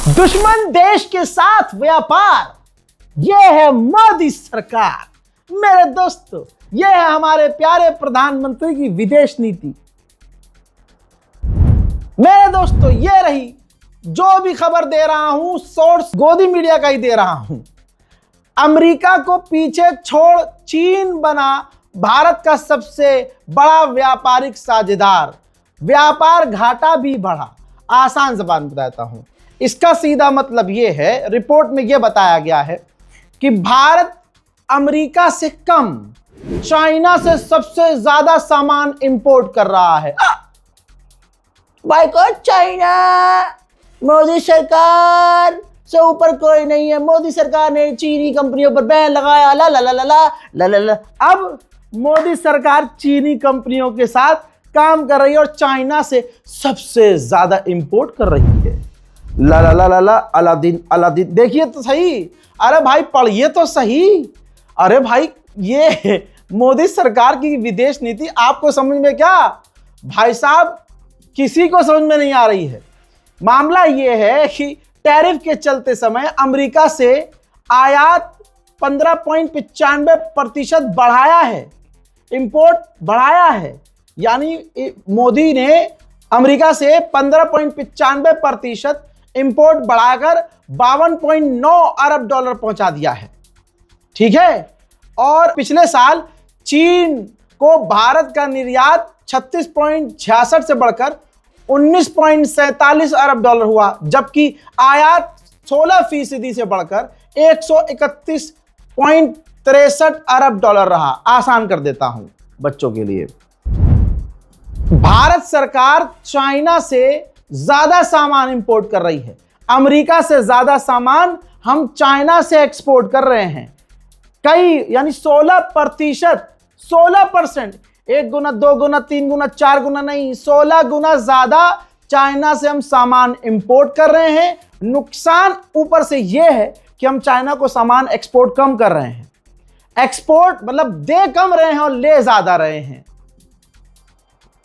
दुश्मन देश के साथ व्यापार, यह है मोदी सरकार। मेरे दोस्तों, यह है हमारे प्यारे प्रधानमंत्री की विदेश नीति। मेरे दोस्तों, यह रही जो भी खबर दे रहा हूं, सोर्स गोदी मीडिया का ही दे रहा हूं। अमेरिका को पीछे छोड़ चीन बना भारत का सबसे बड़ा व्यापारिक साझेदार। व्यापार घाटा भी बढ़ा। आसान ज़बान बताता हूं, इसका सीधा मतलब यह है, रिपोर्ट में यह बताया गया है कि भारत अमेरिका से कम चाइना से सबसे ज्यादा सामान इंपोर्ट कर रहा है। बाइकॉट चाइना, मोदी सरकार से ऊपर कोई नहीं है। मोदी सरकार ने चीनी कंपनियों पर बैन लगाया। ला ला ला ला ला ला ला ला। अब मोदी सरकार चीनी कंपनियों के साथ काम कर रही है और चाइना से सबसे ज्यादा इंपोर्ट कर रही है। ला ला ला ला ला। अलादीन अलादीन, देखिए तो सही। अरे भाई पढ़िए तो सही। अरे भाई, ये मोदी सरकार की विदेश नीति आपको समझ में क्या? भाई साहब, किसी को समझ में नहीं आ रही है। मामला ये है कि टैरिफ के चलते समय अमेरिका से आयात 15.95% बढ़ाया है, इंपोर्ट बढ़ाया है। यानी मोदी ने अमेरिका से 15.95% इंपोर्ट बढ़ाकर 52.9 अरब डॉलर पहुंचा दिया है। ठीक है। और पिछले साल चीन को भारत का निर्यात 36.66 से बढ़कर 19.47 अरब डॉलर हुआ, जबकि आयात 16% से बढ़कर 131.63 अरब डॉलर रहा। आसान कर देता हूं बच्चों के लिए। भारत सरकार चाइना से ज्यादा सामान इंपोर्ट कर रही है। अमेरिका से ज्यादा सामान हम चाइना से एक्सपोर्ट कर रहे हैं। कई यानी 16%, 1 गुना, 2 गुना, 3 गुना, 4 गुना नहीं, 16 गुना ज्यादा चाइना से हम सामान इंपोर्ट कर रहे हैं। नुकसान ऊपर से यह है कि हम चाइना को सामान एक्सपोर्ट कम कर रहे हैं। एक्सपोर्ट मतलब दे कम रहे हैं और ले ज्यादा रहे हैं।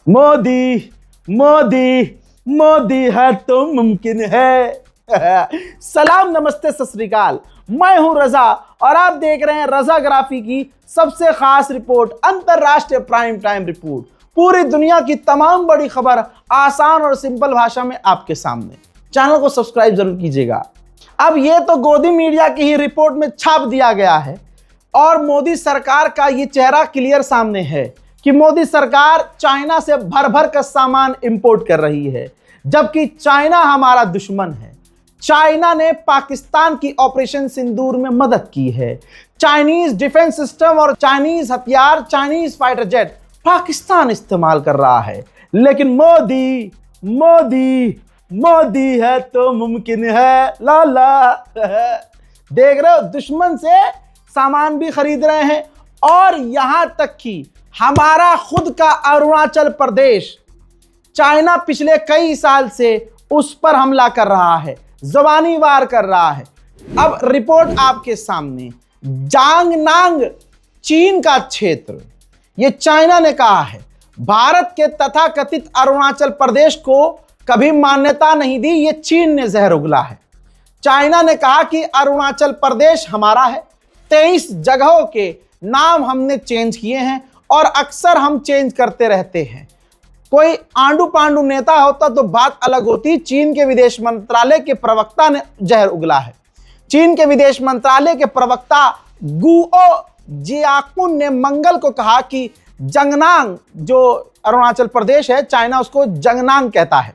मोदी मोदी मोदी है तो मुमकिन है। सलाम, नमस्ते, सत श्री अकाल। मैं हूं रजा और आप देख रहे हैं रजाग्राफी की सबसे खास रिपोर्ट, अंतरराष्ट्रीय प्राइम टाइम रिपोर्ट। पूरी दुनिया की तमाम बड़ी खबर आसान और सिंपल भाषा में आपके सामने। चैनल को सब्सक्राइब जरूर कीजिएगा। अब ये तो गोदी मीडिया की ही रिपोर्ट में छाप दिया गया है और मोदी सरकार का ये चेहरा क्लियर सामने है कि मोदी सरकार चाइना से भर भर कर सामान इंपोर्ट कर रही है, जबकि चाइना हमारा दुश्मन है। चाइना ने पाकिस्तान की ऑपरेशन सिंदूर में मदद की है। चाइनीज डिफेंस सिस्टम और चाइनीज हथियार, चाइनीज फाइटर जेट पाकिस्तान इस्तेमाल कर रहा है। लेकिन मोदी मोदी मोदी है तो मुमकिन है। ला ला। देख रहे हो, दुश्मन से सामान भी खरीद रहे हैं। और यहां तक कि हमारा खुद का अरुणाचल प्रदेश, चाइना पिछले कई साल से उस पर हमला कर रहा है, ज़बानी वार कर रहा है। अब रिपोर्ट आपके सामने। जांगनांग चीन का क्षेत्र, यह चाइना ने कहा है। भारत के तथाकथित अरुणाचल प्रदेश को कभी मान्यता नहीं दी, यह चीन ने जहर उगला है। चाइना ने कहा कि अरुणाचल प्रदेश हमारा है। 23 जगहों के नाम हमने चेंज किए हैं और अक्सर हम चेंज करते रहते हैं। कोई आंडू पांडू नेता होता तो बात अलग होती। चीन के विदेश मंत्रालय के प्रवक्ता ने जहर उगला है। चीन के विदेश मंत्रालय के प्रवक्ता गुओ जियाकुन ने मंगल को कहा कि जंगनांग, जो अरुणाचल प्रदेश है, चाइना उसको जंगनांग कहता है,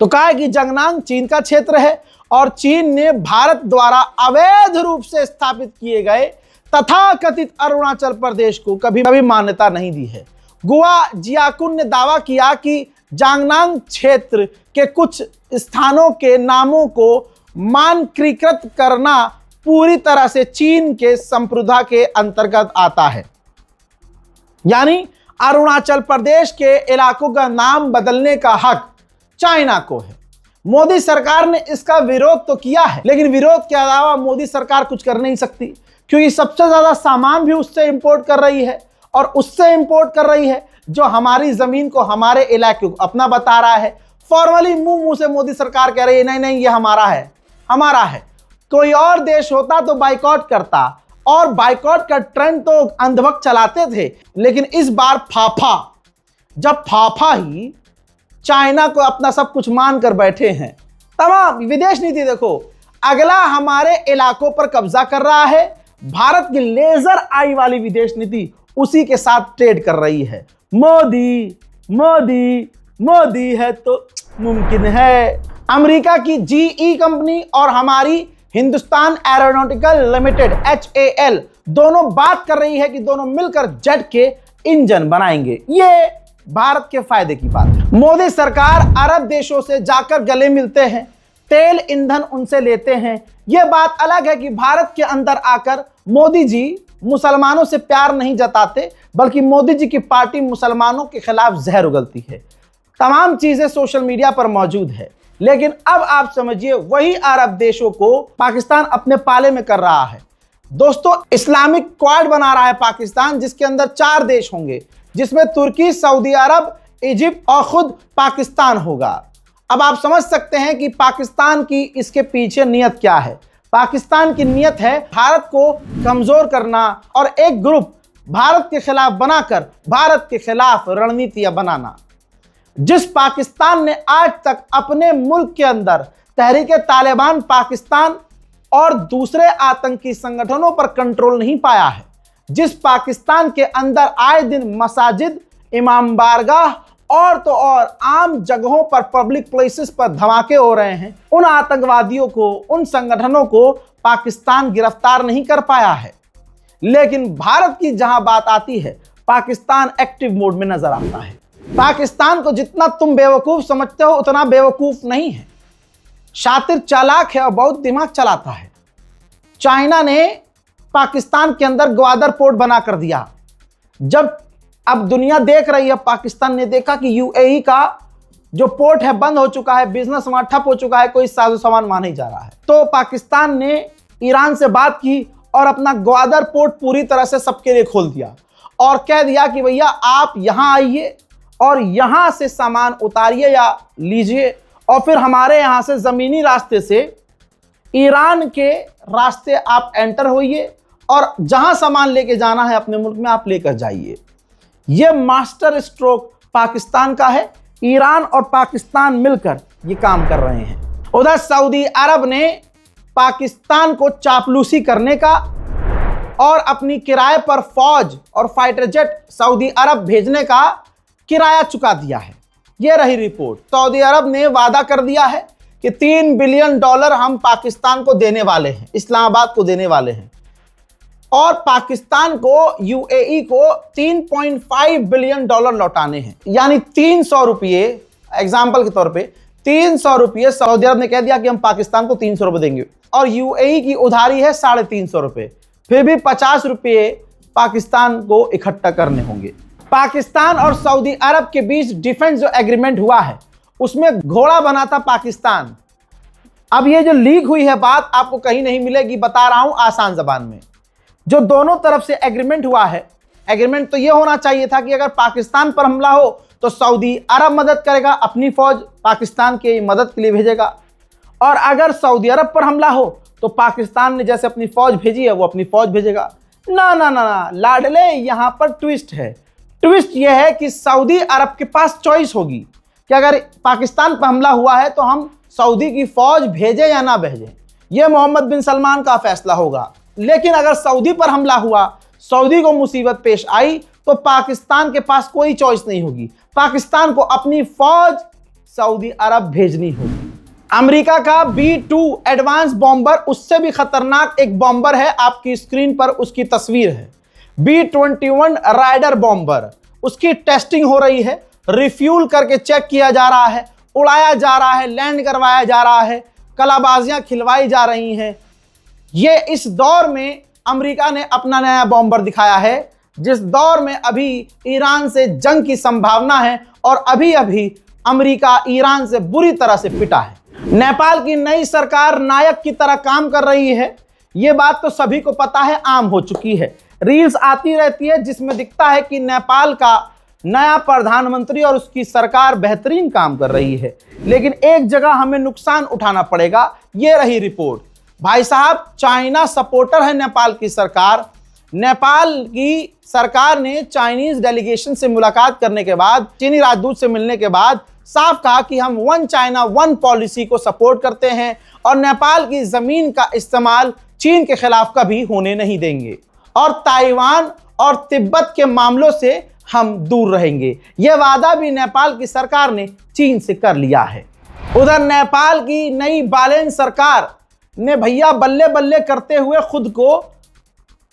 तो कहा कि जंगनांग चीन का क्षेत्र है और चीन ने भारत द्वारा अवैध रूप से स्थापित किए गए तथाकथित अरुणाचल प्रदेश को कभी कभी मान्यता नहीं दी है। गुआ जियाकुन ने दावा किया कि जांगनांग क्षेत्र के कुछ स्थानों के नामों को मानकीकृत करना पूरी तरह से चीन के संप्रभुता के अंतर्गत आता है। यानी अरुणाचल प्रदेश के इलाकों का नाम बदलने का हक चाइना को है। मोदी सरकार ने इसका विरोध तो किया है, लेकिन विरोध के अलावा मोदी सरकार कुछ कर नहीं सकती, क्योंकि सबसे ज्यादा सामान भी उससे इंपोर्ट कर रही है और उससे इंपोर्ट कर रही है जो हमारी जमीन को, हमारे इलाके को अपना बता रहा है। फॉर्मली मुंह से मोदी सरकार कह रही है नहीं नहीं ये हमारा है, हमारा है। कोई और देश होता तो बाइकआउट करता, और बाइकआउट का ट्रेंड तो अंधभक्त चलाते थे, लेकिन इस बार फाफा, जब फाफा ही चाइना को अपना सब कुछ मानकर बैठे हैं। तमाम विदेश नीति देखो, अगला हमारे इलाकों पर कब्जा कर रहा है। भारत की लेजर आई वाली विदेश नीति उसी के साथ ट्रेड कर रही है। मोदी मोदी मोदी है तो मुमकिन है। अमेरिका की जीई कंपनी और हमारी हिंदुस्तान एरोनॉटिकल लिमिटेड HAL दोनों बात कर रही है कि दोनों मिलकर जेट के इंजन बनाएंगे। ये भारत के फायदे की बात है। मोदी सरकार अरब देशों से जाकर गले मिलते हैं, तेल ईंधन उनसे लेते हैं। यह बात अलग है कि भारत के अंदर आकर मोदी जी मुसलमानों से प्यार नहीं जताते, बल्कि मोदी जी की पार्टी मुसलमानों के खिलाफ जहर उगलती है। तमाम चीजें सोशल मीडिया पर मौजूद है, लेकिन अब आप समझिए वही अरब देशों को पाकिस्तान अपने पाले में कर रहा है। दोस्तों, इस्लामिक क्वाड बना रहा है पाकिस्तान, जिसके अंदर 4 देश होंगे, जिसमें तुर्की, सऊदी अरब, इजिप्ट और खुद पाकिस्तान होगा। अब आप समझ सकते हैं कि पाकिस्तान की इसके पीछे नियत क्या है। पाकिस्तान की नियत है भारत को कमजोर करना और एक ग्रुप भारत के खिलाफ बनाकर भारत के खिलाफ रणनीतियां बनाना। जिस पाकिस्तान ने आज तक अपने मुल्क के अंदर तहरीक तालिबान पाकिस्तान और दूसरे आतंकी संगठनों पर कंट्रोल नहीं पाया है, जिस पाकिस्तान के अंदर आए दिन मसाजिद, इमाम बारगाह और तो और आम जगहों पर, पब्लिक प्लेसेस पर धमाके हो रहे हैं, उन आतंकवादियों को, उन संगठनों को पाकिस्तान गिरफ्तार नहीं कर पाया है। लेकिन भारत की जहां बात आती है, पाकिस्तान एक्टिव मोड में नजर आता है। पाकिस्तान को जितना तुम बेवकूफ समझते हो उतना बेवकूफ नहीं है, शातिर चालाक है और बहुत दिमाग चलाता है। चाइना ने पाकिस्तान के अंदर ग्वादर पोर्ट बना कर दिया। जब अब दुनिया देख रही है, पाकिस्तान ने देखा कि यूएई का जो पोर्ट है बंद हो चुका है, बिजनेस वहां ठप हो चुका है, कोई साजो सामान वहां नहीं जा रहा है, तो पाकिस्तान ने ईरान से बात की और अपना ग्वादर पोर्ट पूरी तरह से सबके लिए खोल दिया और कह दिया कि भैया आप यहां आइए और यहां से सामान उतारिए या लीजिए, और फिर हमारे यहां से जमीनी रास्ते से ईरान के रास्ते आप एंटर होइए और जहां सामान लेके जाना है अपने मुल्क में आप लेकर जाइए। यह मास्टर स्ट्रोक पाकिस्तान का है। ईरान और पाकिस्तान मिलकर ये काम कर रहे हैं। उधर सऊदी अरब ने पाकिस्तान को चापलूसी करने का और अपनी किराए पर फौज और फाइटर जेट सऊदी अरब भेजने का किराया चुका दिया है। यह रही रिपोर्ट। सऊदी अरब ने वादा कर दिया है कि $3 बिलियन हम पाकिस्तान को देने वाले हैं, इस्लामाबाद को देने वाले हैं, और पाकिस्तान को, यूएई को $3.5 बिलियन लौटाने हैं। यानी 300 रुपये, एग्जाम्पल के तौर पे 300 रुपये सऊदी अरब ने कह दिया कि हम पाकिस्तान को 300 रुपये देंगे, और यूएई की उधारी है 350 रुपये, फिर भी 50 रुपये पाकिस्तान को इकट्ठा करने होंगे। पाकिस्तान और सऊदी अरब के बीच डिफेंस जो एग्रीमेंट हुआ है उसमें घोड़ा बना था पाकिस्तान। अब ये जो लीक हुई है बात आपको कहीं नहीं मिलेगी, बता रहा हूं आसान जबान में। जो दोनों तरफ से एग्रीमेंट हुआ है, एग्रीमेंट तो ये होना चाहिए था कि अगर पाकिस्तान पर हमला हो तो सऊदी अरब मदद करेगा, अपनी फौज पाकिस्तान की मदद के लिए भेजेगा, और अगर सऊदी अरब पर हमला हो तो पाकिस्तान ने जैसे अपनी फौज भेजी है वो अपनी फौज भेजेगा। ना ना ना ना लाडले, यहां पर ट्विस्ट है। ट्विस्ट यह है कि सऊदी अरब के पास चॉइस होगी कि अगर पाकिस्तान पर हमला हुआ है तो हम सऊदी की फौज भेजें या ना भेजें, यह मोहम्मद बिन सलमान का फैसला होगा। लेकिन अगर सऊदी पर हमला हुआ, सऊदी को मुसीबत पेश आई, तो पाकिस्तान के पास कोई चॉइस नहीं होगी, पाकिस्तान को अपनी फौज सऊदी अरब भेजनी होगी। अमेरिका का B-2 एडवांस बॉम्बर, उससे भी खतरनाक एक बॉम्बर है, आपकी स्क्रीन पर उसकी तस्वीर है। B-21 राइडर बॉम्बर, उसकी टेस्टिंग हो रही है, रिफ्यूल करके चेक किया जा रहा है, उड़ाया जा रहा है, लैंड करवाया जा रहा है, कलाबाजियां खिलवाई जा रही हैं। ये इस दौर में अमेरिका ने अपना नया बॉम्बर दिखाया है, जिस दौर में अभी ईरान से जंग की संभावना है और अभी अभी अमेरिका ईरान से बुरी तरह से पिटा है। नेपाल की नई सरकार नायक की तरह काम कर रही है, ये बात तो सभी को पता है, आम हो चुकी है। रील्स आती रहती है जिसमें दिखता है कि नेपाल का नया प्रधानमंत्री और उसकी सरकार बेहतरीन काम कर रही है, लेकिन एक जगह हमें नुकसान उठाना पड़ेगा। ये रही रिपोर्ट। भाई साहब, चाइना सपोर्टर है नेपाल की सरकार। नेपाल की सरकार ने चाइनीज डेलीगेशन से मुलाकात करने के बाद, चीनी राजदूत से मिलने के बाद साफ कहा कि हम वन चाइना वन पॉलिसी को सपोर्ट करते हैं और नेपाल की जमीन का इस्तेमाल चीन के खिलाफ कभी होने नहीं देंगे और ताइवान और तिब्बत के मामलों से हम दूर रहेंगे। यह वादा भी नेपाल की सरकार ने चीन से कर लिया है। उधर नेपाल की नई बालेन सरकार ने भैया बल्ले बल्ले करते हुए खुद को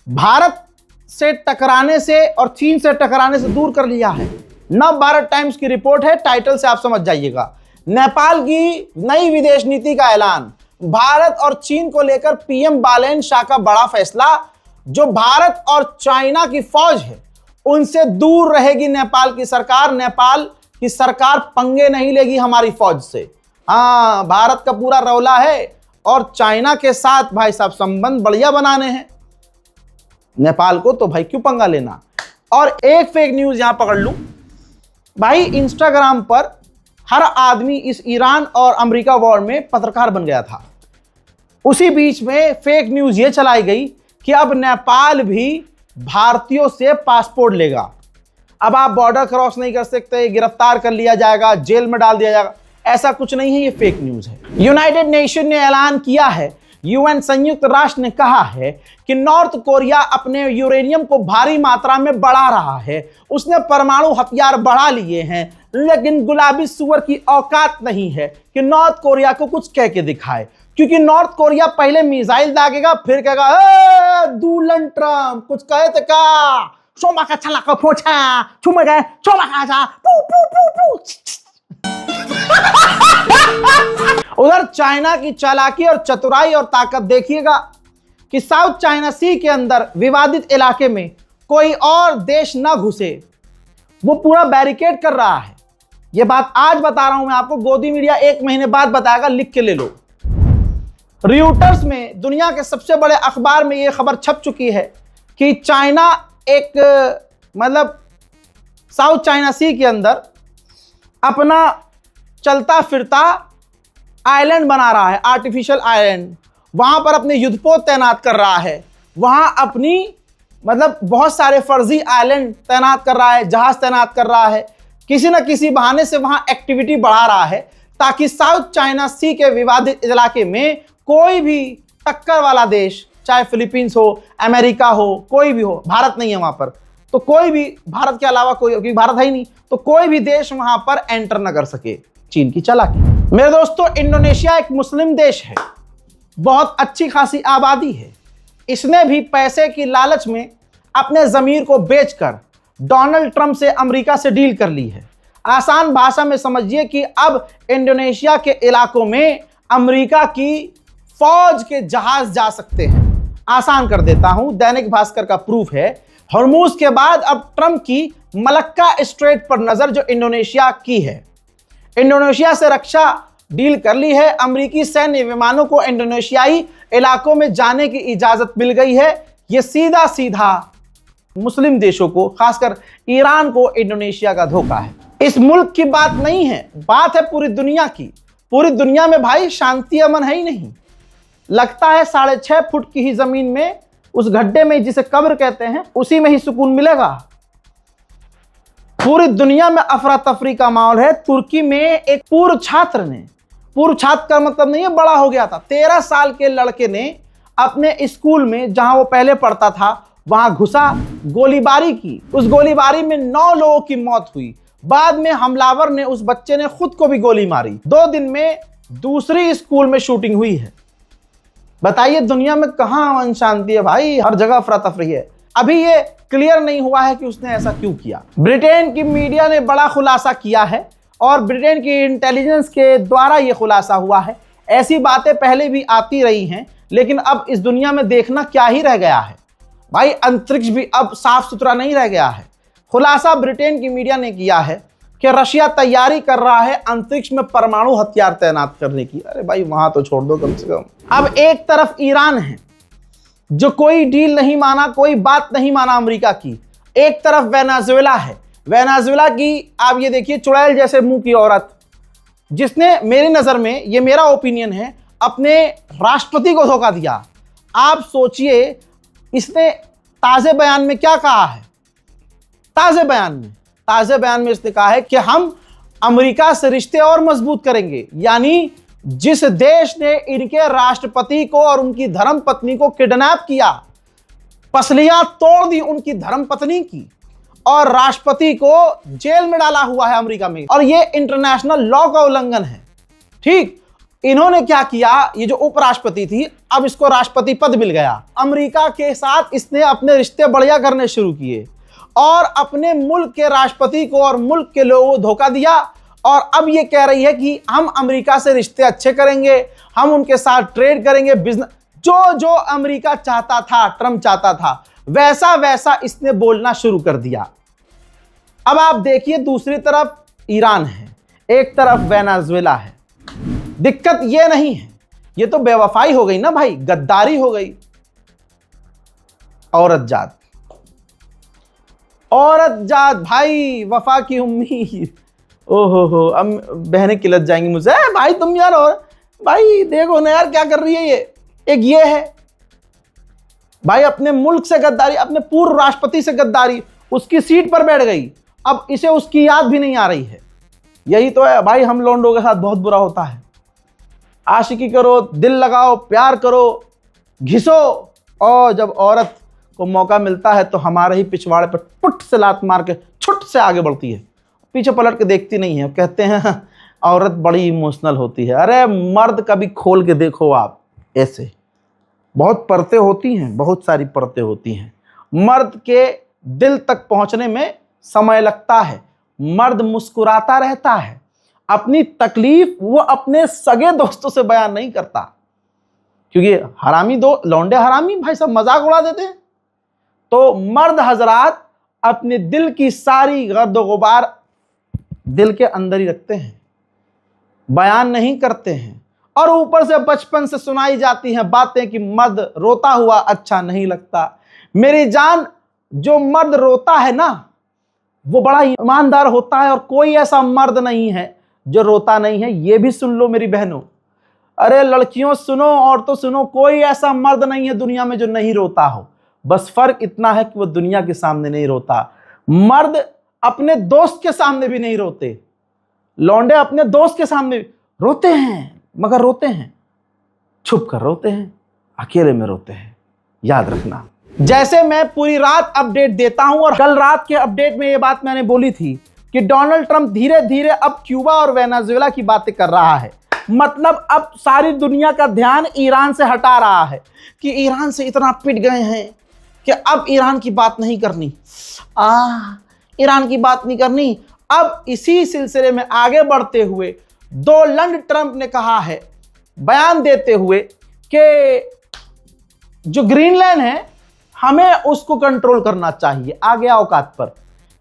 भारत से टकराने से और चीन से टकराने से दूर कर लिया है। नव भारत टाइम्स की रिपोर्ट है, टाइटल से आप समझ जाइएगा। नेपाल की नई विदेश नीति का ऐलान, भारत और चीन को लेकर पीएम बालेन शाह का बड़ा फैसला। जो भारत और चाइना की फौज है उनसे दूर रहेगी नेपाल की सरकार। नेपाल की सरकार पंगे नहीं लेगी हमारी फौज से। हाँ, भारत का पूरा रौला है और चाइना के साथ भाई साहब संबंध बढ़िया बनाने हैं नेपाल को, तो भाई क्यों पंगा लेना। और एक फेक न्यूज यहां पकड़ लूं भाई, इंस्टाग्राम पर हर आदमी इस ईरान और अमेरिका वॉर में पत्रकार बन गया था। उसी बीच में फेक न्यूज ये चलाई गई कि अब नेपाल भी भारतीयों से पासपोर्ट लेगा। अब आप बॉर्डर क्रॉस नहीं कर सकते, गिरफ्तार कर लिया जाएगा, जेल में डाल दिया जाएगा। ऐसा कुछ नहीं है, ये फेक न्यूज है। यूनाइटेड नेशन ने ऐलान किया है, यूएन संयुक्त राष्ट्र ने कहा है कि नॉर्थ कोरिया अपने यूरेनियम को भारी मात्रा में बढ़ा रहा है। उसने परमाणु हथियार बढ़ा लिए हैं, लेकिन गुलाबी सुअर की औकात नहीं है कि नॉर्थ कोरिया को कुछ कह के दिखाए, क्योंकि नॉर्थ कोरिया पहले मिसाइल दागेगा, फिर कहेगा दूलन ट्रम्प कुछ कहे तो का सोमा का छला का पोछा छुम गए सोमा का जा पू पू पू पू। उधर चाइना की चालाकी और चतुराई और ताकत देखिएगा कि साउथ चाइना सी के अंदर विवादित इलाके में कोई और देश न घुसे, वो पूरा बैरिकेड कर रहा है। यह बात आज बता रहा हूं मैं आपको, गोदी मीडिया 1 महीने बाद बताएगा, लिख के ले लो। रॉयटर्स में, दुनिया के सबसे बड़े अखबार में यह खबर छप चुकी है कि चाइना एक मतलब साउथ चाइना सी के अंदर अपना चलता फिरता आइलैंड बना रहा है, आर्टिफिशियल आइलैंड। वहां पर अपने युद्धपोत तैनात कर रहा है, वहां अपनी मतलब बहुत सारे फर्जी आइलैंड तैनात कर रहा है, जहाज तैनात कर रहा है, किसी न किसी बहाने से वहां एक्टिविटी बढ़ा रहा है, ताकि साउथ चाइना सी के विवादित इलाके में कोई भी टक्कर वाला देश, चाहे फिलीपींस हो, अमेरिका हो, कोई भी हो, भारत नहीं है वहां पर, तो कोई भी, भारत के अलावा कोई, क्योंकि भारत है ही नहीं, तो कोई भी देश वहां पर एंटर न कर सके। चीन की चालाकी। मेरे दोस्तों, इंडोनेशिया एक मुस्लिम देश है, बहुत अच्छी खासी आबादी है। इसने भी पैसे की लालच में अपने जमीर को बेचकर डोनाल्ड ट्रंप से, अमेरिका से डील कर ली है। आसान भाषा में समझिए कि अब इंडोनेशिया के इलाकों में अमेरिका की फौज के जहाज जा सकते हैं। आसान कर देता हूं, दैनिक भास्कर का प्रूफ है। हॉर्मूज के बाद अब ट्रंप की मलक्का स्ट्रेट पर नजर जो इंडोनेशिया की है। इंडोनेशिया से रक्षा डील कर ली है। अमेरिकी सैन्य विमानों को इंडोनेशियाई इलाकों में जाने की इजाजत मिल गई है। यह सीधा सीधा मुस्लिम देशों को, खासकर ईरान को, इंडोनेशिया का धोखा है। इस मुल्क की बात नहीं है, बात है पूरी दुनिया की। पूरी दुनिया में भाई शांति अमन है ही नहीं। लगता है 6.5 फुट की ही जमीन में, उस गड्ढे में जिसे कब्र कहते हैं, उसी में ही सुकून मिलेगा। पूरी दुनिया में अफरा तफरी का माहौल है। तुर्की में एक पूर्व छात्र ने, पूर्व छात्र का मतलब नहीं है बड़ा हो गया था, 13 साल के लड़के ने अपने स्कूल में जहां वो पहले पढ़ता था वहां घुसा, गोलीबारी की। उस गोलीबारी में 9 लोगों की मौत हुई। बाद में हमलावर ने, उस बच्चे ने खुद को भी गोली मारी। 2 दिन में दूसरी स्कूल में शूटिंग हुई है। बताइए दुनिया में कहां अमन शांति है भाई, हर जगह अफरा तफरी है। अभी ये क्लियर नहीं हुआ है कि उसने ऐसा क्यों किया। ब्रिटेन की मीडिया ने बड़ा खुलासा किया है और ब्रिटेन की इंटेलिजेंस के द्वारा यह खुलासा हुआ है। ऐसी बातें पहले भी आती रही हैं, लेकिन अब इस दुनिया में देखना क्या ही रह गया है भाई। अंतरिक्ष भी अब साफ सुथरा नहीं रह गया है। खुलासा ब्रिटेन की मीडिया ने किया है कि रशिया तैयारी कर रहा है अंतरिक्ष में परमाणु हथियार तैनात करने की। अरे भाई वहां तो छोड़ दो कम से कम। अब एक तरफ ईरान है जो कोई डील नहीं माना, कोई बात नहीं माना अमेरिका की। एक तरफ वेनेजुएला है। वेनेजुएला की आप ये देखिए चुड़ैल जैसे मुंह की औरत, जिसने मेरी नजर में, ये मेरा ओपिनियन है, अपने राष्ट्रपति को धोखा दिया। आप सोचिए इसने ताजे बयान में क्या कहा है। ताजे बयान में इसने कहा है कि हम अमेरिका से रिश्ते और मजबूत करेंगे। यानी जिस देश ने इनके राष्ट्रपति को और उनकी धर्मपत्नी को किडनैप किया, पसलियां तोड़ दी उनकी धर्मपत्नी की, और राष्ट्रपति को जेल में डाला हुआ है अमेरिका में, और ये इंटरनेशनल लॉ का उल्लंघन है। ठीक, इन्होंने क्या किया, ये जो उपराष्ट्रपति थी अब इसको राष्ट्रपति पद मिल गया। अमेरिका के साथ इसने अपने रिश्ते बढ़िया करने शुरू किए और अपने मुल्क के राष्ट्रपति को और मुल्क के लोगों को धोखा दिया, और अब ये कह रही है कि हम अमेरिका से रिश्ते अच्छे करेंगे, हम उनके साथ ट्रेड करेंगे, बिजनेस, जो अमेरिका चाहता था, ट्रंप चाहता था, वैसा वैसा इसने बोलना शुरू कर दिया। अब आप देखिए दूसरी तरफ ईरान है, एक तरफ वेनेजुएला है। दिक्कत ये नहीं है, ये तो बेवफाई हो गई ना भाई, गद्दारी हो गई। औरत जात भाई, वफा की उम्मीद। ओहो, अब बहनें किलत जाएंगी मुझसे, भाई तुम यार, और भाई देखो ना यार क्या कर रही है ये। एक ये है भाई, अपने मुल्क से गद्दारी, अपने पूर्व राष्ट्रपति से गद्दारी, उसकी सीट पर बैठ गई, अब इसे उसकी याद भी नहीं आ रही है। यही तो है भाई, हम लोंडों के साथ बहुत बुरा होता है। आशिकी करो, दिल लगाओ, प्यार करो, घिसो, और जब औरत को मौका मिलता है तो हमारे ही पिछवाड़े पर पुट से लात मार के छुट से आगे बढ़ती है, पीछे पलट के देखती नहीं है। कहते हैं औरत बड़ी इमोशनल होती है। अरे मर्द कभी खोल के देखो आप, ऐसे बहुत परतें होती हैं, बहुत सारी परतें होती हैं। मर्द के दिल तक पहुंचने में समय लगता है। मर्द मुस्कुराता रहता है, अपनी तकलीफ वो अपने सगे दोस्तों से बयान नहीं करता, क्योंकि हरामी दो लौंडे हरामी भाई सब मजाक उड़ा देते हैं। तो मर्द हजरात अपने दिल की सारी गर्द गुबार दिल के अंदर ही रखते हैं, बयान नहीं करते हैं। और ऊपर से बचपन से सुनाई जाती हैं बातें कि मर्द रोता हुआ अच्छा नहीं लगता। मेरी जान, जो मर्द रोता है ना वो बड़ा ईमानदार होता है, और कोई ऐसा मर्द नहीं है जो रोता नहीं है। ये भी सुन लो मेरी बहनों, अरे लड़कियों सुनो, औरतों सुनो, कोई ऐसा मर्द नहीं है दुनिया में जो नहीं रोता हो। बस फर्क इतना है कि वो दुनिया के सामने नहीं रोता। मर्द अपने दोस्त के सामने भी नहीं रोते, लौंडे अपने दोस्त के सामने रोते हैं, मगर रोते हैं छुप कर, रोते हैं अकेले में, रोते हैं, याद रखना। जैसे मैं पूरी रात अपडेट देता हूं, और कल रात के अपडेट में ये बात मैंने बोली थी कि डोनाल्ड ट्रंप धीरे धीरे अब क्यूबा और वेनेजुएला की बातें कर रहा है। मतलब अब सारी दुनिया का ध्यान ईरान से हटा रहा है कि ईरान से इतना पिट गए हैं कि अब ईरान की बात नहीं करनी, ईरान की बात नहीं करनी। अब इसी सिलसिले में आगे बढ़ते हुए डोनाल्ड ट्रंप ने कहा है, बयान देते हुए, कि जो ग्रीनलैंड है हमें उसको कंट्रोल करना चाहिए। आ गया औकात पर,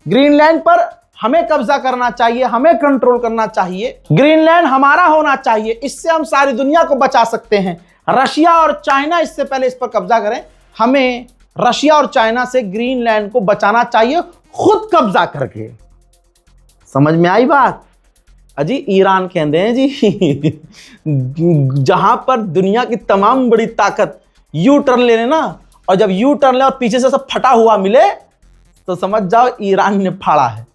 ग्रीनलैंड पर हमें कब्जा करना चाहिए, हमें कंट्रोल करना चाहिए, ग्रीनलैंड हमारा होना चाहिए, इससे हम सारी दुनिया को बचा सकते हैं। रशिया और चाइना इससे पहले इस पर कब्जा करें, हमें रशिया और चाइना से ग्रीनलैंड को बचाना चाहिए खुद कब्जा करके। समझ में आई बात? अजी ईरान कहते हैं जी जहां पर दुनिया की तमाम बड़ी ताकत यू टर्न ले लेना, और जब यू टर्न ले और पीछे से सब फटा हुआ मिले तो समझ जाओ ईरान ने फाड़ा है।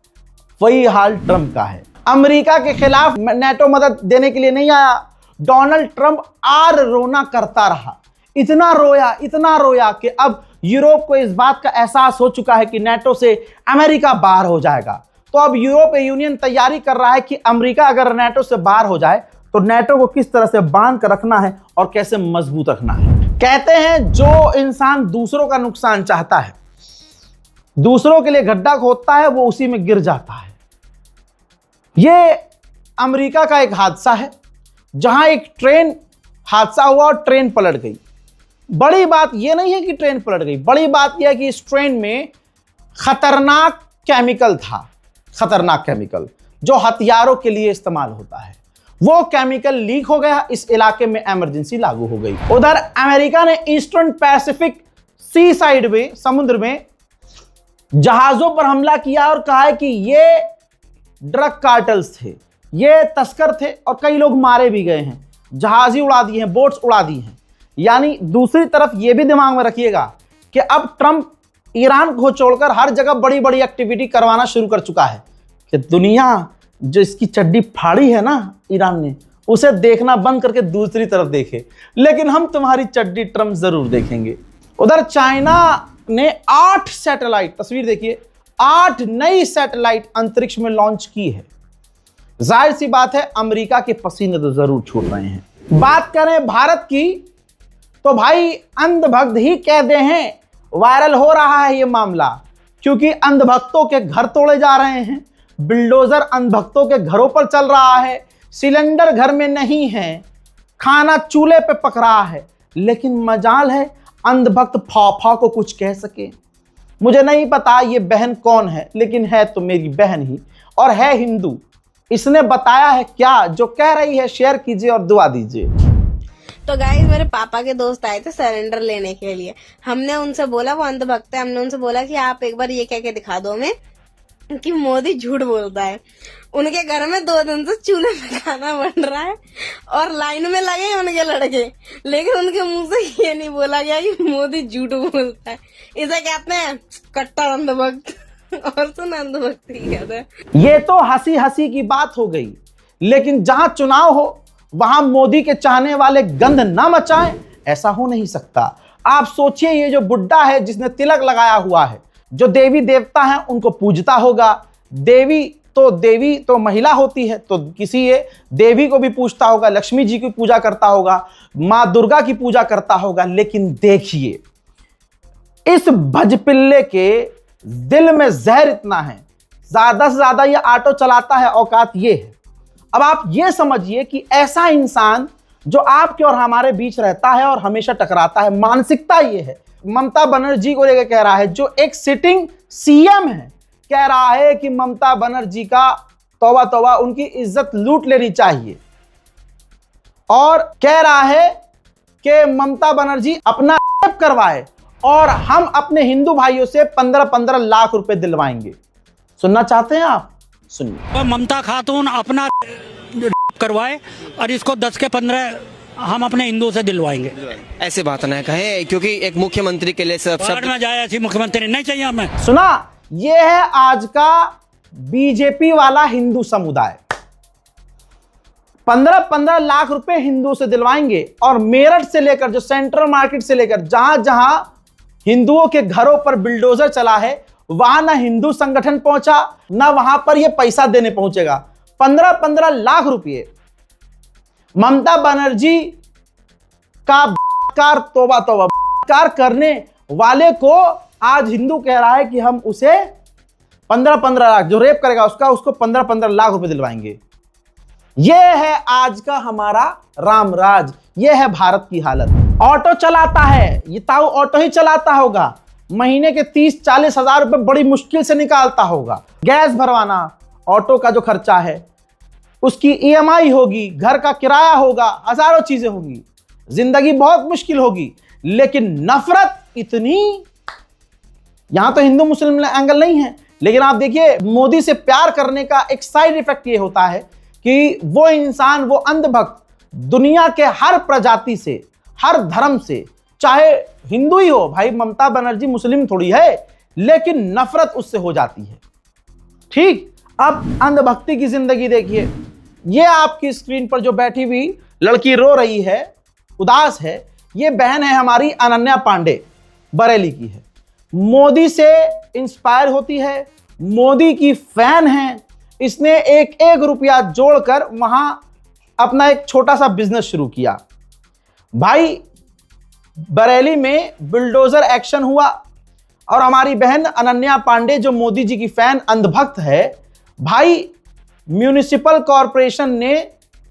वही हाल ट्रंप का है। अमेरिका के खिलाफ नेटो मदद देने के लिए नहीं आया। डोनाल्ड ट्रंप आर रोना करता रहा, इतना रोया कि अब यूरोप को इस बात का एहसास हो चुका है कि नेटो से अमेरिका बाहर हो जाएगा। तो अब यूरोपीय यूनियन तैयारी कर रहा है कि अमेरिका अगर नेटो से बाहर हो जाए तो नेटो को किस तरह से बांध कर रखना है और कैसे मजबूत रखना है। कहते हैं जो इंसान दूसरों का नुकसान चाहता है, दूसरों के लिए गड्ढा खोदता है, वो उसी में गिर जाता है। ये अमेरिका का एक हादसा है जहां एक ट्रेन हादसा हुआ और ट्रेन पलट गई। बड़ी बात यह नहीं है कि ट्रेन पलट गई, बड़ी बात यह है कि इस ट्रेन में खतरनाक केमिकल था, खतरनाक केमिकल जो हथियारों के लिए इस्तेमाल होता है। वो केमिकल लीक हो गया, इस इलाके में इमरजेंसी लागू हो गई। उधर अमेरिका ने ईस्टर्न पैसिफिक सी साइड में, समुद्र में जहाजों पर हमला किया और कहा है कि ये ड्रग कार्टल्स थे, ये तस्कर थे और कई लोग मारे भी गए हैं, जहाज ही उड़ा दिए हैं, बोट्स उड़ा दी हैं। यानी दूसरी तरफ ये भी दिमाग में रखिएगा कि अब ट्रंप ईरान को छोड़कर हर जगह बड़ी बड़ी एक्टिविटी करवाना शुरू कर चुका है कि दुनिया जो इसकी चड्डी फाड़ी है ना ईरान ने, उसे देखना बंद करके दूसरी तरफ देखे। लेकिन हम तुम्हारी चड्डी ट्रंप जरूर देखेंगे। उधर चाइना ने 8 सैटेलाइट, तस्वीर देखिए, 8 नई सैटेलाइट अंतरिक्ष में लॉन्च की है। जाहिर सी बात है अमेरिका के पसीने तो जरूर छूट रहे हैं। बात करें भारत की तो भाई अंधभक्त ही कहते हैं, वायरल हो रहा है ये मामला, क्योंकि अंधभक्तों के घर तोड़े जा रहे हैं, बिल्डोजर अंधभक्तों के घरों पर चल रहा है, सिलेंडर घर में नहीं है, खाना चूल्हे पे पक रहा है। लेकिन मजाल है अंधभक्त फाफा को कुछ कह सके। मुझे नहीं पता ये बहन कौन है, लेकिन है तो मेरी बहन ही और है हिंदू। इसने बताया है क्या जो कह रही है, शेयर कीजिए और दुआ दीजिए। तो गाइस मेरे पापा के दोस्त आए थे सरेंडर लेने के लिए। हमने उनसे बोला, वो अंधभक्त है, हमने उनसे बोला कि आप एक बार ये कह के दिखा दो हमें कि मोदी झूठ बोलता है। उनके घर में 2 दिन से चूल्हे में खाना बन रहा है और लाइन में लगे हैं उनके लड़के, लेकिन उनके मुंह से ये नहीं बोला गया कि मोदी झूठ बोलता है। इसे कहते हैं कट्टर अंधभक्त और सुन अंधभक्ति कहते हैं। ये तो हंसी हंसी की बात हो गई, लेकिन जहां चुनाव हो वहां मोदी के चाहने वाले गंध ना मचाएं, ऐसा हो नहीं सकता। आप सोचिए ये जो बुड्ढा है जिसने तिलक लगाया हुआ है, जो देवी देवता हैं उनको पूजता होगा, देवी तो महिला होती है तो किसी ये देवी को भी पूजता होगा, लक्ष्मी जी की पूजा करता होगा, मां दुर्गा की पूजा करता होगा। लेकिन देखिए इस भजपिल्ले के दिल में जहर इतना है, ज्यादा से ज्यादा ये ऑटो चलाता है, औकात ये है। अब आप ये समझिए कि ऐसा इंसान जो आपके और हमारे बीच रहता है और हमेशा टकराता है, मानसिकता ये है। ममता बनर्जी को लेकर कह रहा है, जो एक सिटिंग सीएम है, कह रहा है कि ममता बनर्जी का तौबा तौबा, उनकी इज्जत लूट लेनी चाहिए। और कह रहा है कि ममता बनर्जी अपना करवाए और हम अपने हिंदू भाइयों से 15-15 लाख रुपए दिलवाएंगे। सुनना चाहते हैं आप? सुनिए। ममता खातून अपना करवाए और इसको 10 के 15 हम अपने हिंदू से दिलवाएंगे। ऐसे बात ना कहें, क्योंकि एक मुख्यमंत्री के लिए सब ना जाए, ऐसी मुख्यमंत्री नहीं चाहिए हमें। सुना, ये है आज का बीजेपी वाला हिंदू समुदाय। 15-15 लाख रुपए हिंदू से दिलवाएंगे और मेरठ से लेकर, जो सेंट्रल मार्केट से लेकर जहां जहां हिंदुओं के घरों पर बिल्डोजर चला है, वहां ना हिंदू संगठन पहुंचा, ना वहां पर यह पैसा देने पहुंचेगा। 15-15 लाख रुपए ममता बनर्जी का कार, तौबा तौबा, कार करने वाले को आज हिंदू कह रहा है कि हम उसे 15-15 लाख, जो रेप करेगा उसको 15-15 लाख रुपए दिलवाएंगे। यह है आज का हमारा रामराज, यह है भारत की हालत। ऑटो चलाता है, ये ताऊ ऑटो ही चलाता होगा, महीने के 30-40 हजार रुपए बड़ी मुश्किल से निकालता होगा। गैस भरवाना, ऑटो का जो खर्चा है, उसकी ईएमआई होगी, घर का किराया होगा, हजारों चीजें होंगी, जिंदगी बहुत मुश्किल होगी। लेकिन नफरत इतनी, यहां तो हिंदू मुस्लिम एंगल नहीं है, लेकिन आप देखिए मोदी से प्यार करने का एक साइड इफेक्ट ये होता है कि वो इंसान, वो अंधभक्त दुनिया के हर प्रजाति से, हर धर्म से, चाहे हिंदू ही हो, भाई ममता बनर्जी मुस्लिम थोड़ी है, लेकिन नफरत उससे हो जाती है। ठीक, अब अंधभक्ति की जिंदगी देखिए। ये आपकी स्क्रीन पर जो बैठी हुई लड़की रो रही है, उदास है, ये बहन है हमारी अनन्या पांडे, बरेली की है। मोदी से इंस्पायर होती है, मोदी की फैन है। इसने एक रुपया जोड़कर वहां अपना एक छोटा सा बिजनेस शुरू किया। भाई बरेली में बुलडोजर एक्शन हुआ और हमारी बहन अनन्या पांडे, जो मोदी जी की फैन अंधभक्त है, भाई म्यूनिसिपल कॉरपोरेशन ने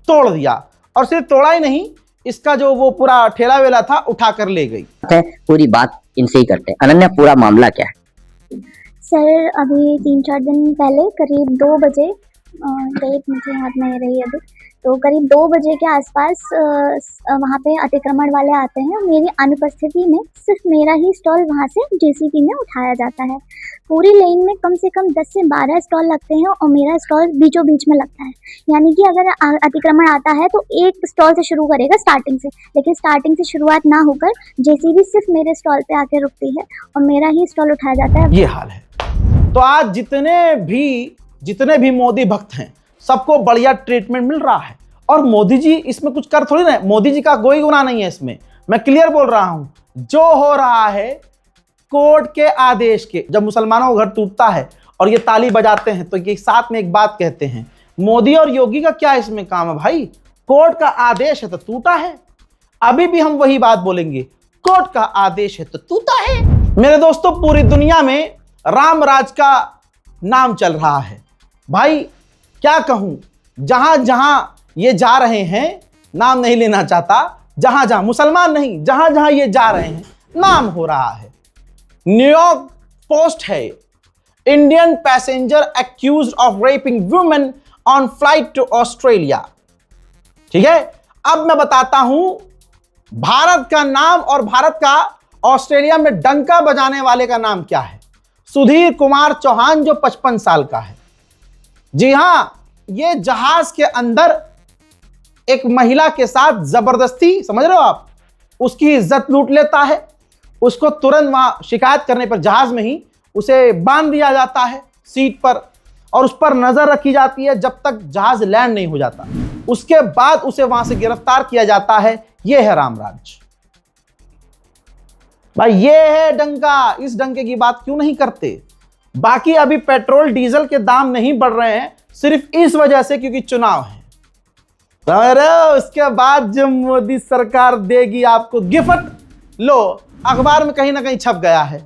तोड़ दिया। और सिर्फ तोड़ा ही नहीं, इसका जो वो पूरा ठेला वेला था उठाकर ले गई। पूरी बात इनसे ही करते हैं। अनन्या, पूरा मामला क्या है? सर, अभी 3-4 दिन पहले करीब 2 बजे डेट मुझे याद नहीं रही अभी, तो करीब 2 बजे के आसपास वहाँ पे अतिक्रमण वाले आते हैं और मेरी अनुपस्थिति में सिर्फ मेरा ही स्टॉल वहाँ से जेसीबी में उठाया जाता है। पूरी लेन में कम से कम 10 से 12 स्टॉल लगते हैं और मेरा स्टॉल बीचों बीच में लगता है। यानी कि अगर अतिक्रमण आता है तो एक स्टॉल से शुरू करेगा स्टार्टिंग से, लेकिन स्टार्टिंग से शुरुआत ना होकर जेसीबी सिर्फ मेरे स्टॉल पे आके रुकती है और मेरा ही स्टॉल उठाया जाता है। ये हाल है। तो आज जितने भी मोदी भक्त हैं सबको बढ़िया ट्रीटमेंट मिल रहा है और मोदी जी इसमें कुछ कर थोड़ी ना, मोदी जी का कोई गुनाह नहीं है इसमें। मैं क्लियर बोल रहा हूं, जो हो रहा है कोर्ट के आदेश के। जब मुसलमानों का घर टूटता है और ये ताली बजाते हैं तो ये साथ में एक बात कहते हैं, मोदी और योगी का क्या इसमें काम है भाई? कोर्ट का आदेश है तो टूटा है। अभी भी हम वही बात बोलेंगे, कोर्ट का आदेश है तो टूटा है। मेरे दोस्तों, पूरी दुनिया में राम राज का नाम चल रहा है भाई। क्या कहूं, जहां जहां ये जा रहे हैं, नाम नहीं लेना चाहता, जहां जहां मुसलमान नहीं, जहां जहां ये जा रहे हैं नाम हो रहा है। न्यूयॉर्क पोस्ट है, Indian passenger accused of raping women on flight to Australia. ठीक है, अब मैं बताता हूं भारत का नाम और भारत का ऑस्ट्रेलिया में डंका बजाने वाले का नाम क्या है। सुधीर कुमार चौहान, जो 55 साल का है। जी हां, ये जहाज के अंदर एक महिला के साथ जबरदस्ती, समझ रहे हो आप, उसकी इज्जत लूट लेता है। उसको तुरंत वहां शिकायत करने पर जहाज में ही उसे बांध दिया जाता है सीट पर और उस पर नजर रखी जाती है जब तक जहाज लैंड नहीं हो जाता। उसके बाद उसे वहां से गिरफ्तार किया जाता है। यह है रामराज भाई, ये है डंका। इस डंके की बात क्यों नहीं करते? बाकी अभी पेट्रोल डीजल के दाम नहीं बढ़ रहे हैं सिर्फ इस वजह से क्योंकि चुनाव है। अरे उसके बाद जब मोदी सरकार देगी आपको गिफ्ट, लो अखबार में कहीं ना कहीं छप गया है।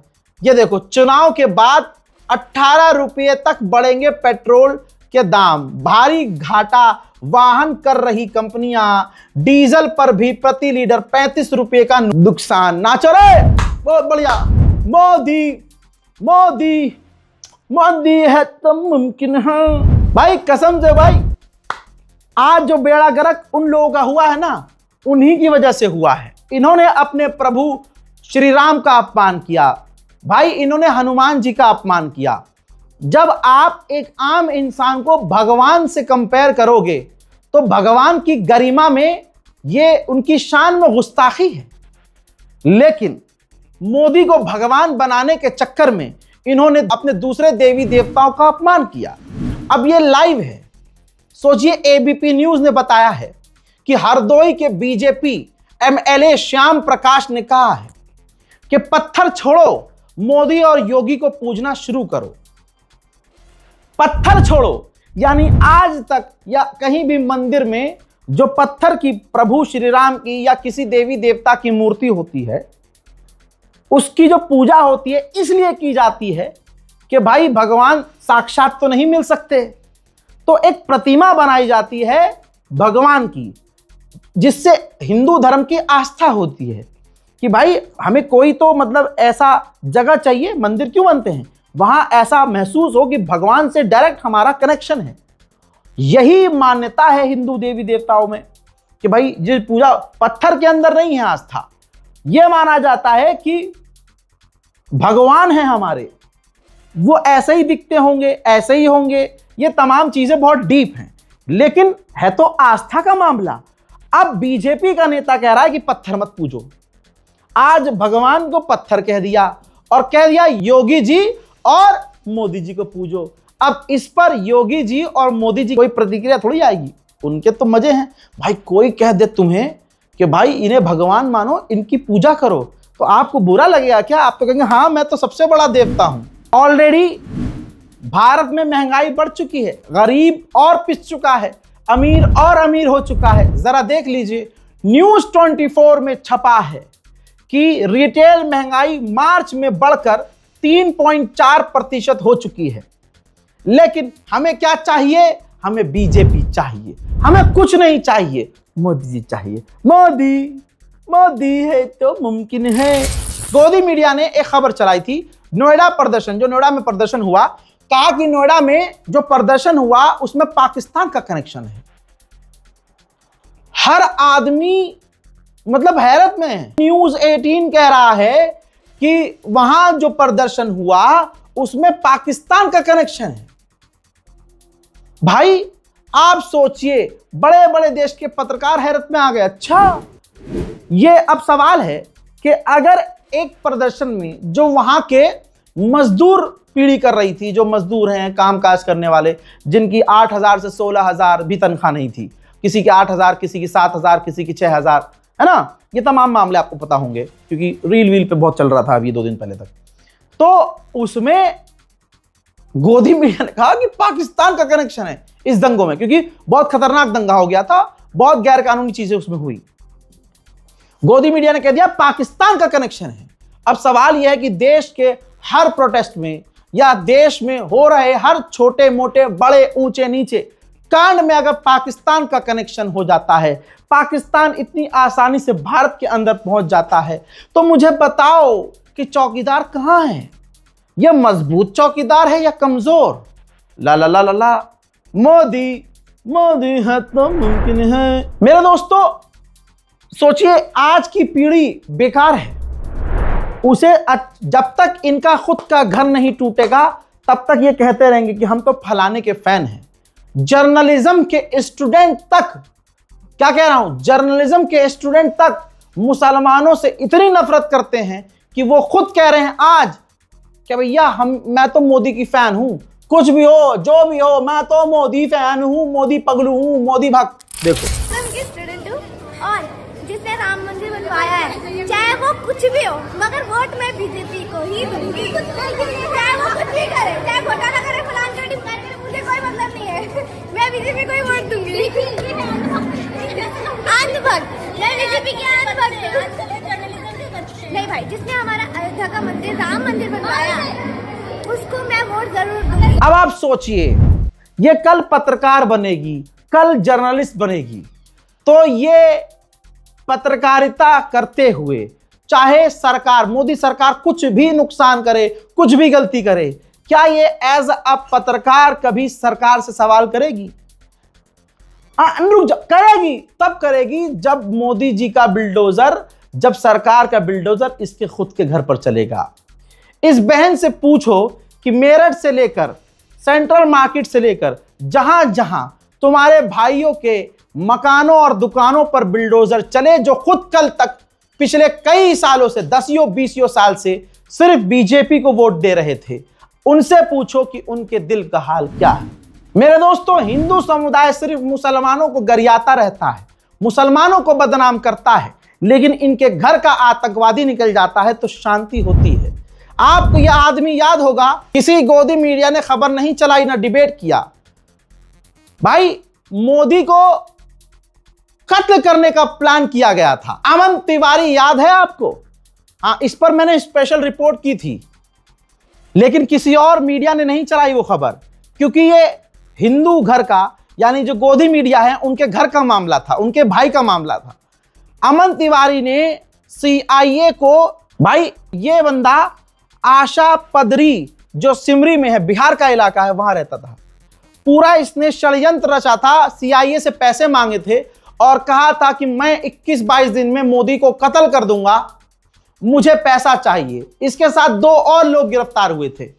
ये देखो, चुनाव के बाद 18 रुपये तक बढ़ेंगे पेट्रोल के दाम। भारी घाटा वाहन कर रही कंपनियां, डीजल पर भी प्रति लीटर 35 रुपये का नुकसान। नाचो रे, बहुत बढ़िया। मोदी मोदी मोदी है तो मुमकिन है भाई, कसम से भाई। आज जो बेड़ा गर्क उन लोगों का हुआ है ना, उन्हीं की वजह से हुआ है। इन्होंने अपने प्रभु श्री राम का अपमान किया भाई, इन्होंने हनुमान जी का अपमान किया। जब आप एक आम इंसान को भगवान से कंपेयर करोगे तो भगवान की गरिमा में ये उनकी शान में गुस्ताखी है। लेकिन मोदी को भगवान बनाने के चक्कर में इन्होंने अपने दूसरे देवी देवताओं का अपमान किया। अब ये लाइव है, सोचिए। एबीपी न्यूज ने बताया है कि हरदोई के बीजेपी एमएलए श्याम प्रकाश ने कहा है कि पत्थर छोड़ो, मोदी और योगी को पूजना शुरू करो। पत्थर छोड़ो यानी आज तक या कहीं भी मंदिर में जो पत्थर की, प्रभु श्री राम की या किसी देवी देवता की मूर्ति होती है, उसकी जो पूजा होती है इसलिए की जाती है कि भाई भगवान साक्षात तो नहीं मिल सकते, तो एक प्रतिमा बनाई जाती है भगवान की, जिससे हिंदू धर्म की आस्था होती है कि भाई हमें कोई तो मतलब ऐसा जगह चाहिए। मंदिर क्यों बनते हैं? वहां ऐसा महसूस हो कि भगवान से डायरेक्ट हमारा कनेक्शन है। यही मान्यता है हिंदू देवी देवताओं में कि भाई ये पूजा पत्थर के अंदर नहीं है आस्था। यह माना जाता है कि भगवान है हमारे, वो ऐसे ही दिखते होंगे, ऐसे ही होंगे। ये तमाम चीजें बहुत डीप हैं, लेकिन है तो आस्था का मामला। अब बीजेपी का नेता कह रहा है कि पत्थर मत पूजो। आज भगवान को पत्थर कह दिया और कह दिया योगी जी और मोदी जी को पूजो। अब इस पर योगी जी और मोदी जी कोई प्रतिक्रिया थोड़ी आएगी, उनके तो मजे हैं भाई। कोई कह दे तुम्हें कि भाई इन्हें भगवान मानो, इनकी पूजा करो, तो आपको बुरा लगेगा क्या? आप तो कहेंगे हाँ मैं तो सबसे बड़ा देवता हूं। ऑलरेडी भारत में महंगाई बढ़ चुकी है, गरीब और पिस चुका है, अमीर और अमीर हो चुका है। जरा देख लीजिए, न्यूज 24 में छपा है कि रिटेल महंगाई मार्च में बढ़कर 3.4% हो चुकी है। लेकिन हमें क्या चाहिए? हमें बीजेपी चाहिए, हमें कुछ नहीं चाहिए, मोदी जी चाहिए। मोदी मोदी है तो मुमकिन है। गोदी मीडिया ने एक खबर चलाई थी, नोएडा प्रदर्शन, जो नोएडा में प्रदर्शन हुआ कहा कि नोएडा में जो प्रदर्शन हुआ उसमें पाकिस्तान का कनेक्शन है। हर आदमी मतलब हैरत में है। न्यूज 18 कह रहा है कि वहां जो प्रदर्शन हुआ उसमें पाकिस्तान का कनेक्शन है। भाई आप सोचिए, बड़े बड़े देश के पत्रकार हैरत में आ गए। अच्छा, ये अब सवाल है कि अगर एक प्रदर्शन में जो वहां के मजदूर पीढ़ी कर रही थी, जो मजदूर हैं कामकाज करने वाले, जिनकी 8,000 से 16,000 भी तनख्वाह नहीं थी, किसी की 8,000, किसी की 7,000, किसी की 6,000, है ना, ये तमाम मामले आपको पता होंगे क्योंकि रील वील पे बहुत चल रहा था अभी 2 दिन पहले तक। तो उसमें गोदी मीडिया ने कहा कि पाकिस्तान का कनेक्शन है इस दंगों में, क्योंकि बहुत खतरनाक दंगा हो गया था, बहुत गैर कानूनी चीजें उसमें हुई। गोदी मीडिया ने कह दिया पाकिस्तान का कनेक्शन है। अब सवाल यह है कि देश के हर प्रोटेस्ट में या देश में हो रहे हर छोटे मोटे बड़े ऊंचे नीचे कांड में अगर पाकिस्तान का कनेक्शन हो जाता है, पाकिस्तान इतनी आसानी से भारत के अंदर पहुंच जाता है, तो मुझे बताओ कि चौकीदार कहां है? यह मजबूत चौकीदार है या कमजोर? ला ला ला ला ला, मोदी मोदी है तो मुमकिन है। मेरे दोस्तों सोचिए, आज की पीढ़ी बेकार है। उसे जब तक इनका खुद का घर नहीं टूटेगा तब तक ये कहते रहेंगे कि हम तो फलाने के फैन हैं। जर्नलिज्म के स्टूडेंट तक, क्या कह रहा हूं, जर्नलिज्म के स्टूडेंट तक मुसलमानों से इतनी नफरत करते हैं कि वो खुद कह रहे हैं आज कि भैया मैं तो मोदी की फैन हूं, कुछ भी हो जो भी हो मैं तो मोदी फैन हूं, मोदी पगलू हूं, मोदी भक्त। देखो स्टूडेंट हूँ और जिसने राम मंदिर बनवाया है, चाहे वो कुछ भी हो, मगर वोट मैं बीजेपी को ही दूंगी। चाहे वो कुछ भी करे, चाहे घोटाला करे, फलान करे, ढिमकान करे, मुझे कोई मतलब नहीं है, मैं बीजेपी को ही वोट दूंगी। अंधभक्त, मैं बीजेपी की अंधभक्त। नहीं भाई, जिसने हमारा अयोध्या का मंदिर, राम मंदिर बनवाया, उसको मैं वोट जरूर दूंगी। अब आप सोचिए, ये कल पत्रकार बनेगी, कल जर्नलिस्ट बनेगी, तो ये पत्रकारिता करते हुए चाहे सरकार, मोदी सरकार कुछ भी नुकसान करे, कुछ भी गलती करे, क्या ये एज अ पत्रकार कभी सरकार से सवाल करेगी? करेगी, तब करेगी जब मोदी जी का बिल्डोजर, जब सरकार का बिल्डोजर इसके खुद के घर पर चलेगा। इस बहन से पूछो कि मेरठ से लेकर सेंट्रल मार्केट से लेकर जहां जहां तुम्हारे भाइयों के मकानों और दुकानों पर बिल्डोजर चले, जो खुद कल तक पिछले कई सालों से 10-20 साल से सिर्फ बीजेपी को वोट दे रहे थे, उनसे पूछो कि उनके दिल का हाल क्या है। मेरे दोस्तों, हिंदू समुदाय सिर्फ मुसलमानों को गरियाता रहता है, मुसलमानों को बदनाम करता है, लेकिन इनके घर का आतंकवादी निकल जाता है तो शांति होती है। आपको यह आदमी याद होगा, किसी गोदी मीडिया ने खबर नहीं चलाई ना डिबेट किया, भाई मोदी को कत्ल करने का प्लान किया गया था। अमन तिवारी याद है आपको? हाँ, इस पर मैंने स्पेशल रिपोर्ट की थी, लेकिन किसी और मीडिया ने नहीं चलाई वो खबर, क्योंकि ये हिंदू घर का, यानी जो गोदी मीडिया है, उनके घर का मामला था, उनके भाई का मामला था। अमन तिवारी ने CIA को, भाई ये बंदा आशा पदरी जो सिमरी में है, बिहार का इलाका है, वहां रहता था, पूरा इसने षड्यंत्र रचा था, CIA से पैसे मांगे थे और कहा था कि मैं 21-22 दिन में मोदी को कत्ल कर दूंगा, मुझे पैसा चाहिए। इसके साथ 2 और लोग गिरफ्तार हुए थे।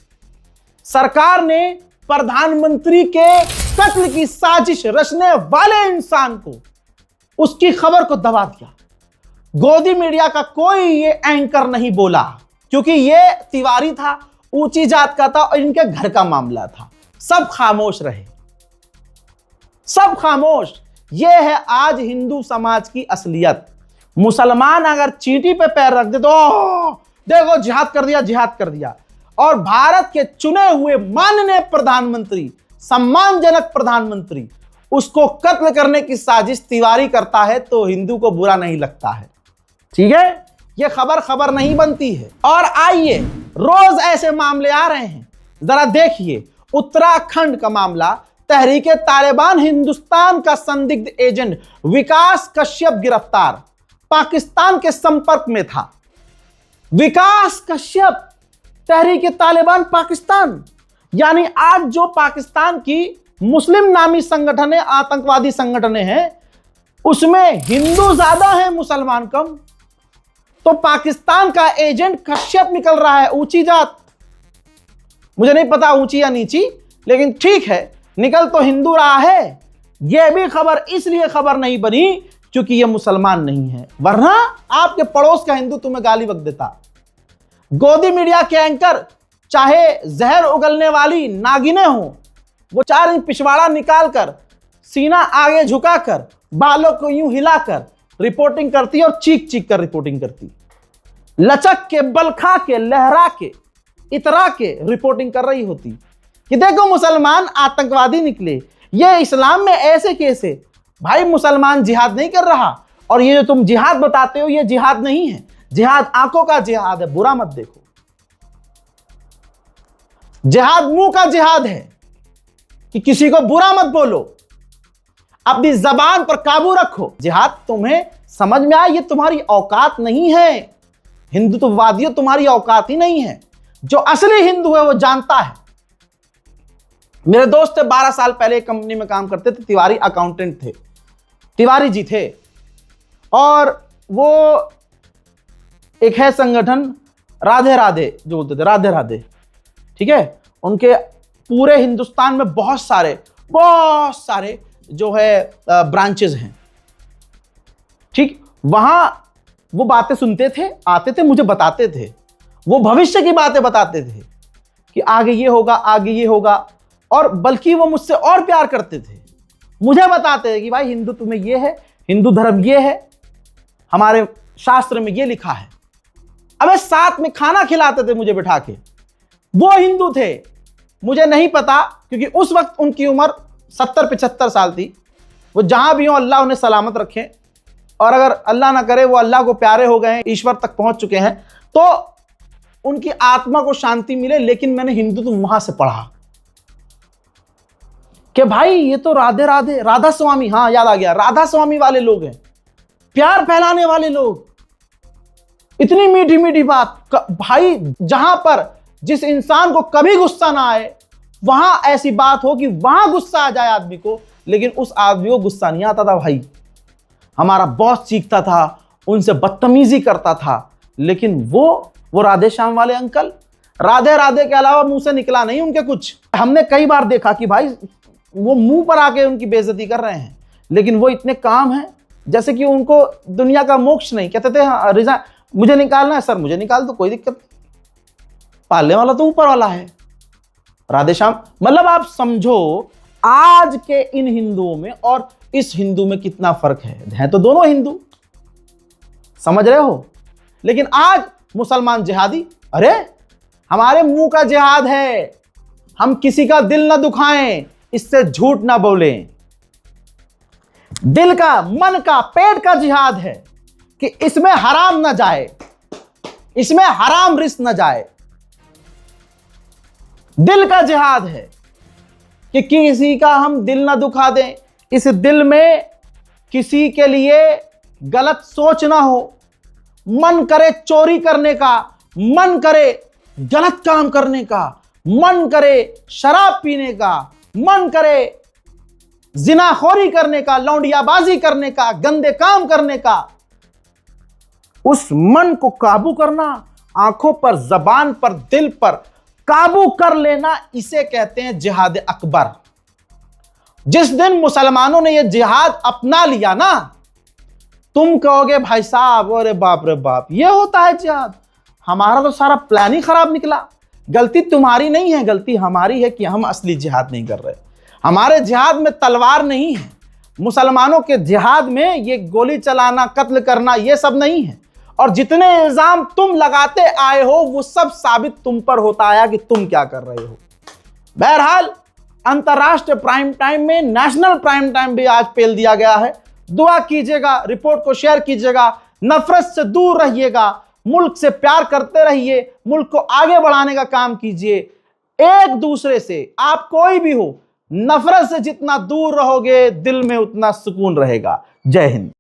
सरकार ने प्रधानमंत्री के कत्ल की साजिश रचने वाले इंसान को, उसकी खबर को दबा दिया। गोदी मीडिया का कोई ये एंकर नहीं बोला, क्योंकि ये तिवारी था, ऊंची जात का था और इनके घर का मामला था। सब खामोश रहे, सब खामोश। यह है आज हिंदू समाज की असलियत। मुसलमान अगर चींटी पे पैर रख दे तो देखो जिहाद कर दिया, जिहाद कर दिया। और भारत के चुने हुए माननीय प्रधानमंत्री, सम्मानजनक प्रधानमंत्री, उसको कत्ल करने की साजिश तिवारी करता है तो हिंदू को बुरा नहीं लगता है। ठीक है, यह खबर नहीं बनती है। और आइए, रोज ऐसे मामले आ रहे हैं, जरा देखिए। उत्तराखंड का मामला, तहरीके तालिबान हिंदुस्तान का संदिग्ध एजेंट विकास कश्यप गिरफ्तार, पाकिस्तान के संपर्क में था। विकास कश्यप, तहरीके तालिबान पाकिस्तान, यानी आज जो पाकिस्तान की मुस्लिम नामी संगठन है, आतंकवादी संगठन है, उसमें हिंदू ज्यादा है मुसलमान कम। तो पाकिस्तान का एजेंट कश्यप निकल रहा है, ऊंची जात, मुझे नहीं पता ऊंची या नीची, लेकिन ठीक है निकल तो हिंदू रहा है। यह भी खबर इसलिए खबर नहीं बनी क्योंकि यह मुसलमान नहीं है, वरना आपके पड़ोस का हिंदू तुम्हें गाली बक देता। गोदी मीडिया के एंकर चाहे जहर उगलने वाली नागिनें हो, वो 4 इंच पिछवाड़ा निकालकर सीना आगे झुकाकर बालों को यूं हिलाकर रिपोर्टिंग करती और चीख चीख कर रिपोर्टिंग करती, लचक के, बल खा के, लहरा के, इतरा के रिपोर्टिंग कर रही होती कि देखो मुसलमान आतंकवादी निकले। ये इस्लाम में ऐसे कैसे? भाई मुसलमान जिहाद नहीं कर रहा, और ये जो तुम जिहाद बताते हो ये जिहाद नहीं है, जिहाद आंखों का जिहाद है, बुरा मत देखो। जिहाद मुंह का जिहाद है कि किसी को बुरा मत बोलो, अपनी जबान पर काबू रखो। जिहाद तुम्हें समझ में आए, ये तुम्हारी औकात नहीं है, हिंदुत्ववादियों तुम्हारी औकात ही नहीं है। जो असली हिंदू है वो जानता है। मेरे दोस्त थे 12 साल पहले एक कंपनी में काम करते थे, तिवारी अकाउंटेंट थे, तिवारी जी थे, और वो एक है संगठन राधे राधे जो बोलते थे, राधे राधे, ठीक है। उनके पूरे हिंदुस्तान में बहुत सारे जो है ब्रांचेस हैं, ठीक। वहां वो बातें सुनते थे, आते थे, मुझे बताते थे, वो भविष्य की बातें बताते थे कि आगे ये होगा, आगे ये होगा, और बल्कि वो मुझसे और प्यार करते थे, मुझे बताते थे कि भाई हिंदुत्व में ये है, हिंदू धर्म ये है, हमारे शास्त्र में ये लिखा है। अबे साथ में खाना खिलाते थे मुझे बिठा के, वो हिंदू थे। मुझे नहीं पता क्योंकि उस वक्त उनकी उम्र 70-75 साल थी। वो जहां भी हो अल्लाह उन्हें सलामत रखे, और अगर अल्लाह ना करे वो अल्लाह को प्यारे हो गए हैं, ईश्वर तक पहुंच चुके हैं, तो उनकी आत्मा को शांति मिले। लेकिन मैंने हिंदुत्व वहां से पढ़ा कि भाई ये तो राधे राधे, राधा स्वामी, हाँ याद आ गया, राधा स्वामी वाले लोग हैं, प्यार फैलाने वाले लोग, इतनी मीठी मीठी बात। भाई जहां पर जिस इंसान को कभी गुस्सा ना आए, वहां ऐसी बात हो कि वहां गुस्सा आ जाए आदमी को, लेकिन उस आदमी को गुस्सा नहीं आता था। भाई हमारा बॉस चीखता था, उनसे बदतमीजी करता था, लेकिन वो राधे श्याम वाले अंकल, राधे राधे के अलावा मुंह से निकला नहीं उनके कुछ। हमने कई बार देखा कि भाई वो मुंह पर आके उनकी बेइज्जती कर रहे हैं, लेकिन वो इतने काम हैं जैसे कि उनको दुनिया का मोक्ष नहीं। कहते थे हाँ, रिजा मुझे निकालना है सर, मुझे निकाल दो, कोई दिक्कत नहीं, पालने वाला तो ऊपर वाला है। राधे श्याम, मतलब आप समझो आज के इन हिंदुओं में और इस हिंदू में कितना फर्क है तो दोनों हिंदू, समझ रहे हो। लेकिन आज मुसलमान जिहादी, अरे हमारे मुंह का जिहाद है, हम किसी का दिल ना दुखाएं, इससे झूठ ना बोलें। दिल का, मन का, पेट का जिहाद है कि इसमें हराम ना जाए, इसमें हराम रिस्क ना जाए। दिल का जिहाद है कि किसी का हम दिल ना दुखा दें, इस दिल में किसी के लिए गलत सोच ना हो, मन करे चोरी करने का, मन करे गलत काम करने का, मन करे शराब पीने का, मन करे जिनाखोरी करने का, लौंडियाबाजी करने का, गंदे काम करने का। उस मन को काबू करना, आंखों पर, जबान पर, दिल पर काबू कर लेना, इसे कहते हैं जिहाद अकबर। जिस दिन मुसलमानों ने यह जिहाद अपना लिया ना, तुम कहोगे भाई साहब अरे बाप रे बाप, यह होता है जिहाद, हमारा तो सारा प्लान ही खराब निकला। गलती तुम्हारी नहीं है, गलती हमारी है कि हम असली जिहाद नहीं कर रहे। हमारे जिहाद में तलवार नहीं है, मुसलमानों के जिहाद में ये गोली चलाना, कत्ल करना, ये सब नहीं है। और जितने इल्जाम तुम लगाते आए हो वो सब साबित तुम पर होता आया कि तुम क्या कर रहे हो। बहरहाल अंतरराष्ट्रीय प्राइम टाइम में नेशनल प्राइम टाइम भी आज पेल दिया गया है। दुआ कीजिएगा, रिपोर्ट को शेयर कीजिएगा, नफरत से दूर रहिएगा, मुल्क से प्यार करते रहिए, मुल्क को आगे बढ़ाने का काम कीजिए। एक दूसरे से, आप कोई भी हो, नफरत से जितना दूर रहोगे दिल में उतना सुकून रहेगा। जय हिंद।